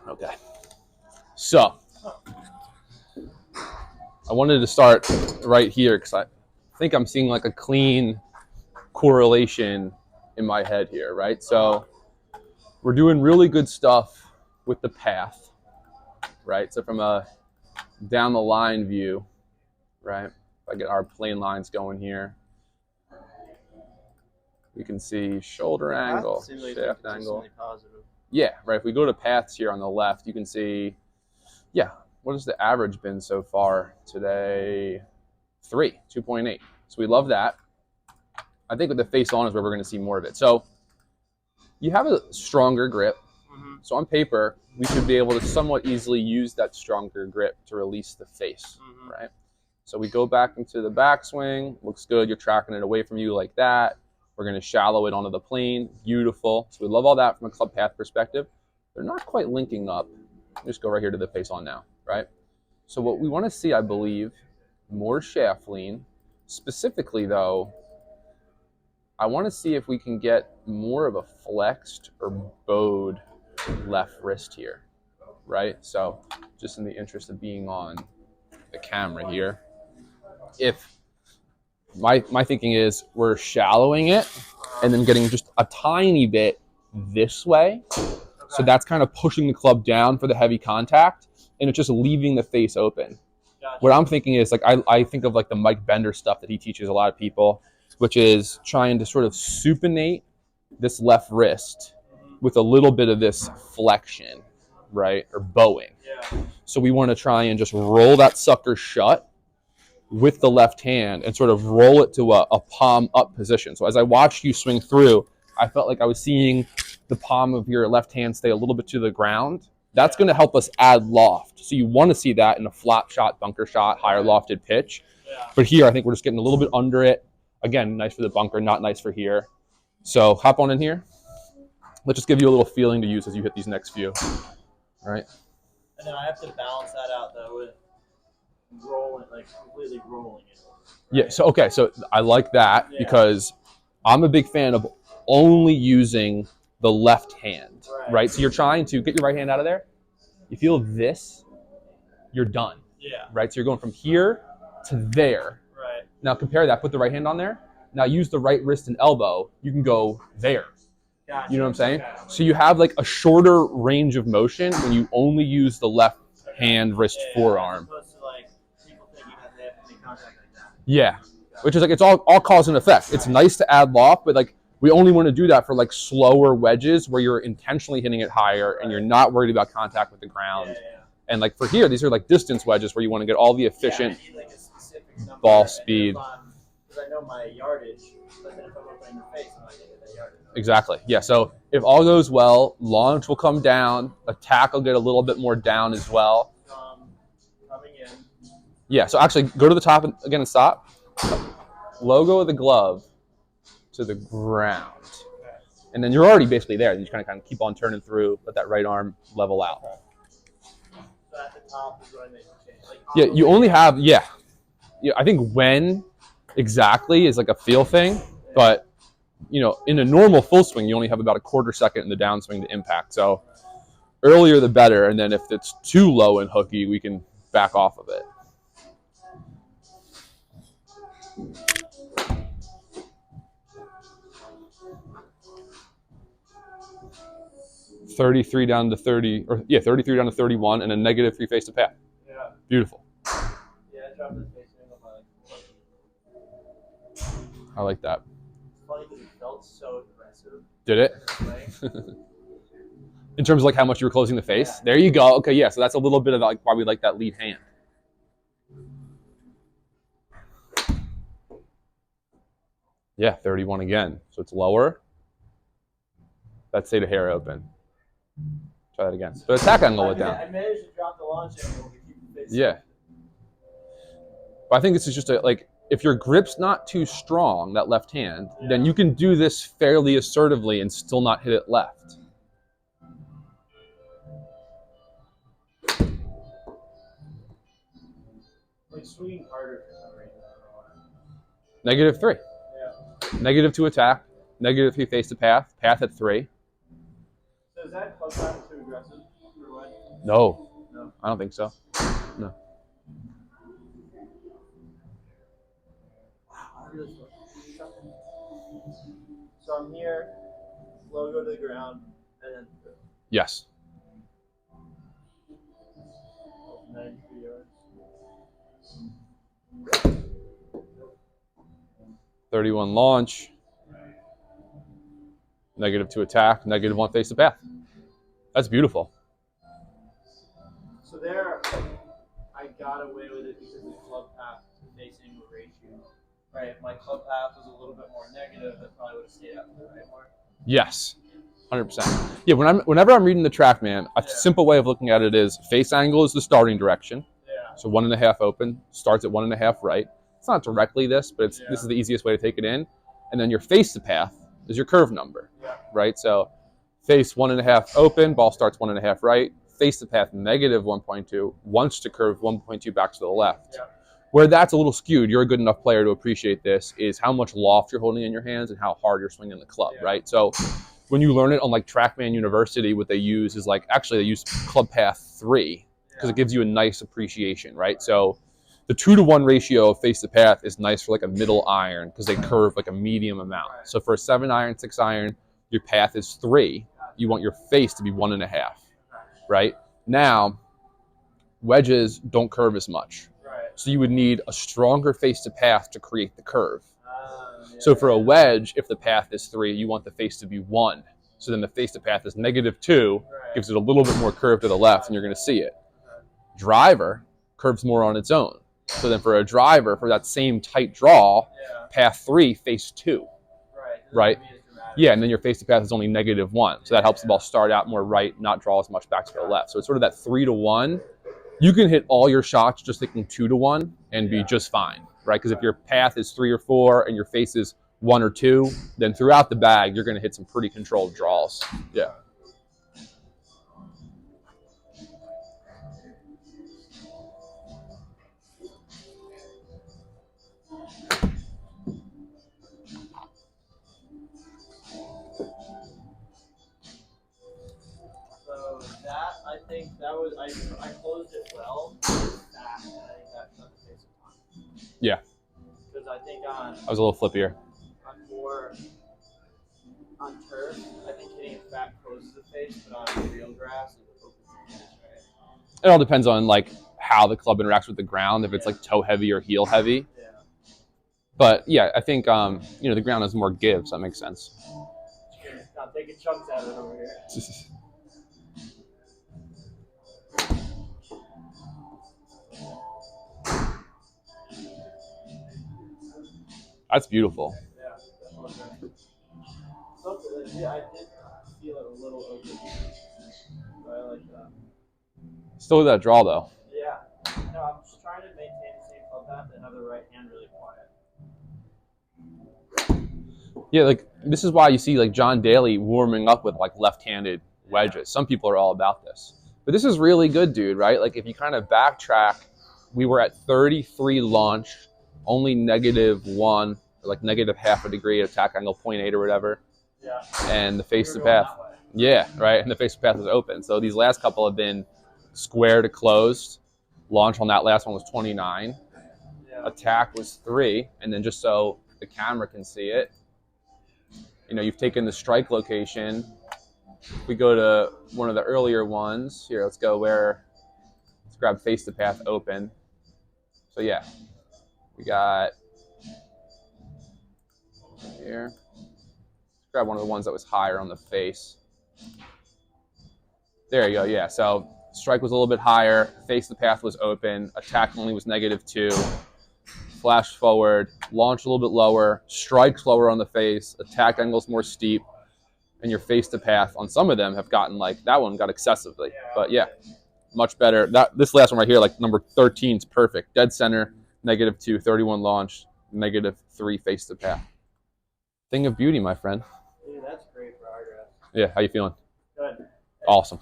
Okay. So I wanted to start right here because I think I'm seeing like a clean correlation in my head here, right? So we're doing really good stuff with the path, right? So from a down the line view, right? If I get our plane lines going here, we can see shoulder angle, shaft angle. Yeah, right. If we go to paths here on the left, you can see, yeah, what has the average been so far today? 2.8. So we love that. I think with the face on is where we're going to see more of it. So you have a stronger grip. So on paper, we should be able to somewhat easily use that stronger grip to release the face, right? So we go back into the backswing. Looks good. You're tracking it away from you like that. We're going to shallow it onto the plane. Beautiful. So we love all that from a club path perspective. They're not quite linking up. Just go right here to the face on now, right? So what we want to see, I believe, more shaft lean. Specifically, though, I want to see if we can get more of a flexed or bowed left wrist here, right? So just in the interest of being on the camera here, if my thinking is we're shallowing it and then getting just a tiny bit this way. So that's kind of pushing the club down for the heavy contact, and it's just leaving the face open. What I'm thinking is, like, I think of like the Mike Bender stuff that he teaches a lot of people, which is trying to sort of supinate this left wrist with a little bit of this flexion, right, or bowing. So we want to try and just roll that sucker shut with the left hand and sort of roll it to a palm up position. So as I watched you swing through, I felt like I was seeing the palm of your left hand stay a little bit to the ground. That's going to help us add loft. So you want to see that in a flat shot, bunker shot, higher lofted pitch. But here, I think we're just getting a little bit under it. Again, nice for the bunker, not nice for here. So hop on in here. Let's just give you a little feeling to use as you hit these next few. All right. And then I have to balance that out, though, with rolling, like completely rolling it over. Right? Yeah, so okay, so I like that because I'm a big fan of only using the left hand, right? So you're trying to get your right hand out of there. You feel this, you're done. Yeah. Right? So you're going from here to there. Right. Now compare that, put the right hand on there. Now use the right wrist and elbow. You can go there. Gotcha. You know what I'm saying? Okay. So you have like a shorter range of motion when you only use the left hand, wrist, forearm. As opposed to like people thinking that they have to make contact like that. Yeah. Which is like, it's all cause and effect. It's nice to add loft, but like we only want to do that for like slower wedges where you're intentionally hitting it higher and you're not worried about contact with the ground. And like for here, these are like distance wedges where you want to get all the efficient I need like a specific number ball speed. Because I know my yardage, but then if I'm opening the face, I'm not going to get that yardage. Exactly. Yeah. So if all goes well, launch will come down. Attack will get a little bit more down as well. Coming in. Yeah. So actually, go to the top again and stop. Logo of the glove to the ground. Okay. And then you're already basically there. You just kind of keep on turning through, let that right arm level out. So at the top is what I make the change. Like, Yeah, you only have, yeah, I think when exactly is like a feel thing, but, you know, in a normal full swing, you only have about a quarter second in the downswing to impact. So earlier the better, and then if it's too low and hooky, we can back off of it. $33 down to 30, or yeah, 33 down to 31, and a -3 face to path. Yeah. Beautiful. Yeah, I dropped this face angle by like 4. I like that. It's funny because it felt so aggressive. Did it? In terms of like how much you were closing the face? Yeah. There you go. Okay, yeah, so that's a little bit of like why we like that lead hand. Yeah, 31 again. So it's lower. That's say the hair open. Try that again. So attack angle it down. I managed to drop the launch angle to keep the face. Yeah. But I think this is just like, if your grip's not too strong, that left hand, then you can do this fairly assertively and still not hit it left. Like swinging harder for some reason. I don't know why. -3. Yeah. -2 attack, -3 face to path, path at 3. So is that club path too aggressive for what? No. No. I don't think so. No. So I'm here, slow go to the ground, and then Yes. 93 yards. 31 launch. -2 attack, -1 face the path. That's beautiful. So there, I got away with it because the club path facing ratio. Right, if my club path was a little bit more negative, that probably would have stayed out to the right more. Yes, 100%. Yeah, whenever I'm reading the TrackMan, a simple way of looking at it is face angle is the starting direction. Yeah. So 1.5 open, starts at 1.5 right. It's not directly this, but this is the easiest way to take it in. And then your face the path is your curve number, right? So face 1.5 open, ball starts 1.5 right. Face the path -1.2, wants to curve 1.2 back to the left. Yeah. Where that's a little skewed, you're a good enough player to appreciate this, is how much loft you're holding in your hands and how hard you're swinging the club, right? So when you learn it on like TrackMan University, what they use is like, actually they use club path 3 because it gives you a nice appreciation, right? So the 2-to-1 ratio of face to path is nice for like a middle iron because they curve like a medium amount. So for a 7-iron, 6-iron, your path is 3. You want your face to be 1.5, right? Now, wedges don't curve as much. So you would need a stronger face to path to create the curve. So for a wedge, if the path is 3, you want the face to be 1. So then the face to path is -2, gives it a little bit more curve to the left, and you're going to see it. Driver curves more on its own. So then for a driver, for that same tight draw, path 3, face 2. Right? Yeah, and then your face to path is only -1. So that helps the ball start out more right, not draw as much back to the left. So it's sort of that 3-to-1. You can hit all your shots just thinking 2-to-1 and be just fine, right? Because if your path is 3 or 4 and your face is 1 or 2, then throughout the bag, you're going to hit some pretty controlled draws. Yeah. So that, I think that was, I closed it well. Back, and I think that shut the face of time. Yeah. Because I think on, I was a little flippier. On turf, I think hitting it back closes the face, but on real grass, it opens the face, right? It all depends on like how the club interacts with the ground, if it's like toe heavy or heel heavy. Yeah. But yeah, I think the ground has more give, so that makes sense. I'm taking chunks out of it over here. That's beautiful. Yeah, definitely. Something, I did feel it a little open, but I like that. Still with that draw though. Yeah. No, I'm just trying to maintain the same club path and have the right hand really quiet. Yeah, like this is why you see like John Daly warming up with like left-handed wedges. Some people are all about this. But this is really good, dude, right? Like if you kind of backtrack, we were at 33 launch, only -1, or like -0.5 degree attack angle, 0.8 or whatever. Yeah. And the face to path. Yeah, right. And the face to path is open. So these last couple have been square to closed. Launch on that last one was 29. Yeah. Attack was 3. And then just so the camera can see it, you've taken the strike location. We go to one of the earlier ones. Here, let's grab face to path open. So yeah, we got here. Let's grab one of the ones that was higher on the face. There you go, yeah. So strike was a little bit higher, face the path was open, attack only was -2. Flash forward, launch a little bit lower, strike slower on the face, attack angles more steep, and your face to path on some of them have gotten like, that one got excessively. But yeah, much better. This last one right here, like number 13 is perfect. Dead center, -2, 31 launch, -3 face to path. Thing of beauty, my friend. Dude, that's great progress. Yeah, how you feeling? Good. Awesome.